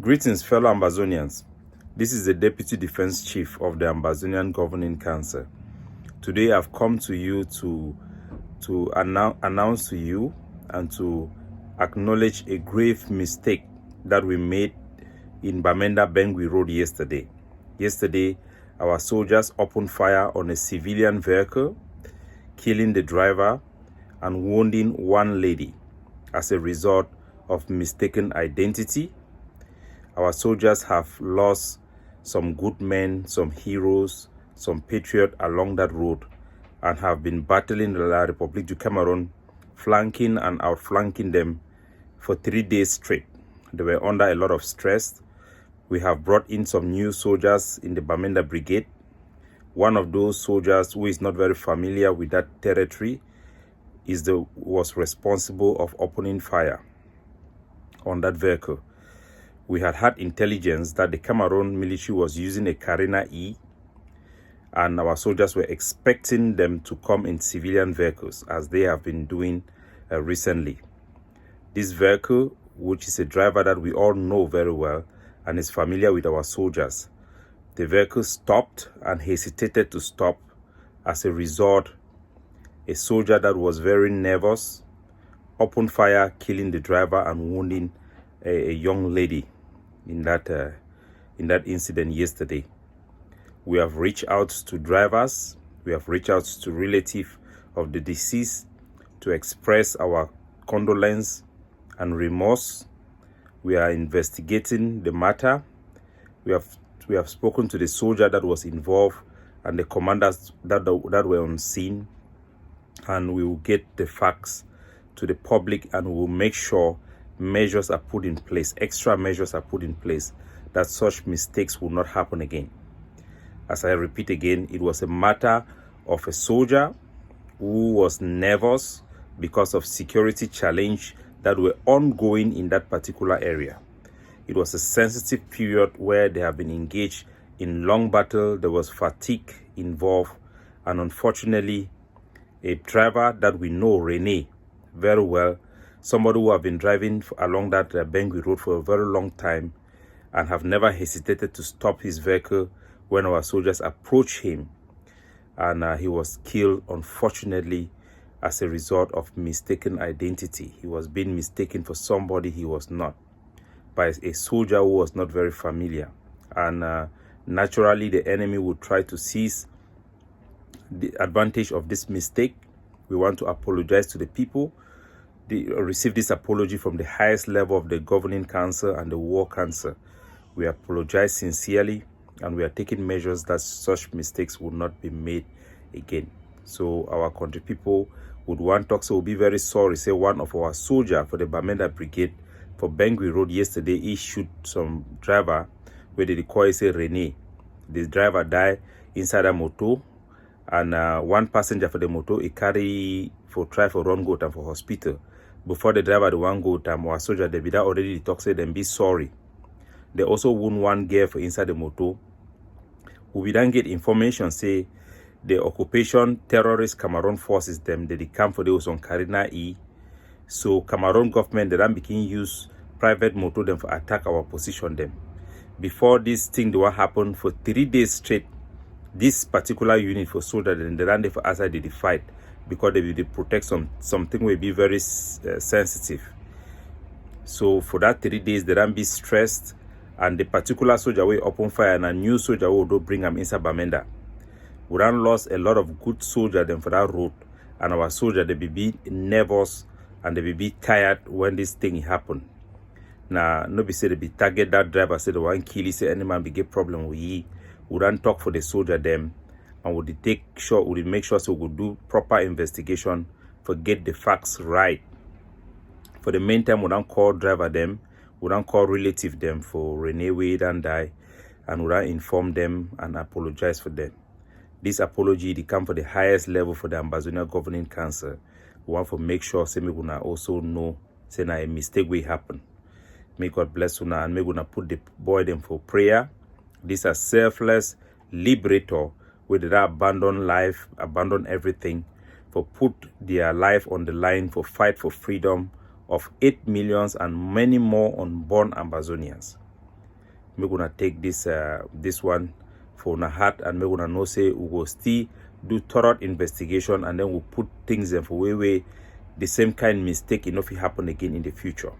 Greetings, fellow Ambazonians. This is the Deputy Defense Chief of the Ambazonia Governing Council. Today I've come to you to announce to you and to acknowledge a grave mistake that we made in Mbengwi Road yesterday. Yesterday, our soldiers opened fire on a civilian vehicle, killing the driver and wounding one lady as a result of mistaken identity. Our soldiers have lost some good men, some heroes, some patriots along that road, and have been battling the La République du Cameroon, flanking and outflanking them for 3 days straight. They were under a lot of stress. We have brought in some new soldiers in the Bamenda Brigade. One of those soldiers who is not very familiar with that territory was responsible of opening fire on that vehicle. We had intelligence that the Cameroon military was using a Carina E, and our soldiers were expecting them to come in civilian vehicles, as they have been doing recently. This vehicle, which is a driver that we all know very well and is familiar with our soldiers, the vehicle stopped and hesitated to stop. As a result, a soldier that was very nervous opened fire, killing the driver and wounding a young lady in that incident yesterday. We have reached out to drivers, we have reached out to relatives of the deceased to express our condolence and remorse. We are investigating the matter. We have spoken to the soldier that was involved and the commanders that were on scene, and we will get the facts to the public, and we will make sure measures are put in place, extra measures are put in place, that such mistakes will not happen again. As I repeat again, it was a matter of a soldier who was nervous because of security challenge that were ongoing in that particular area. It was a sensitive period where they have been engaged in long battle. There was fatigue involved, and unfortunately, a driver that we know, Rene, very well, somebody who have been driving along that Mbengwi Road for a very long time and have never hesitated to stop his vehicle when our soldiers approached him, and he was killed, unfortunately, as a result of mistaken identity. He was being mistaken for somebody he was not, by a soldier who was not very familiar. And naturally, the enemy would try to seize the advantage of this mistake. We want to apologize to the people. They receive this apology from the highest level of the Governing Council and the War Council. We apologize sincerely, and we are taking measures that such mistakes will not be made again. So our country people would want to also be very sorry. Say one of our soldiers for the Bamenda Brigade for Mbengwi Road yesterday, he shoot some driver where they call it, say, Rene. The driver died inside a motor, and one passenger for the motor he carry for try for run go time for hospital. Before the driver the one go time, our soldier they be that already talk say them be sorry. They also wound one girl for inside the motor. We then get information say the occupation terrorist Cameroon forces them they come for those on Carina E. So Cameroon government they then begin use private motor them for attack our position them. Before this thing the what happened for 3 days straight, this particular unit for soldiers they ran there for outside the fight, because they will protect something will be very sensitive. So for that 3 days, they don't be stressed, and the particular soldier will open fire, and a new soldier will bring them inside Bamenda. We done lost a lot of good soldiers them for that road, and our soldiers they be nervous and they be tired when this thing happen. Now, nobody say they be target that driver, say the one kill, say any man be get problem with ye. We don't talk for the soldier them, and we make sure so we do proper investigation for get the facts right. For the meantime, we don't call driver them, we don't call relative them for Rene Wade and die, and we don't inform them and apologize for them. This apology they come for the highest level for the Ambazonia Governing Council. We want to make sure say we gonna also know say na a mistake will happen. May God bless you and may we gonna put the boy them for prayer. These are selfless liberator where they abandon life, abandon everything, for put their life on the line for fight for freedom of 8 million and many more unborn Ambazonians. Make una take this one for una heart, and make una know say we go still do thorough investigation, and then we'll put things in for way the same kind mistake enough it happen again in the future.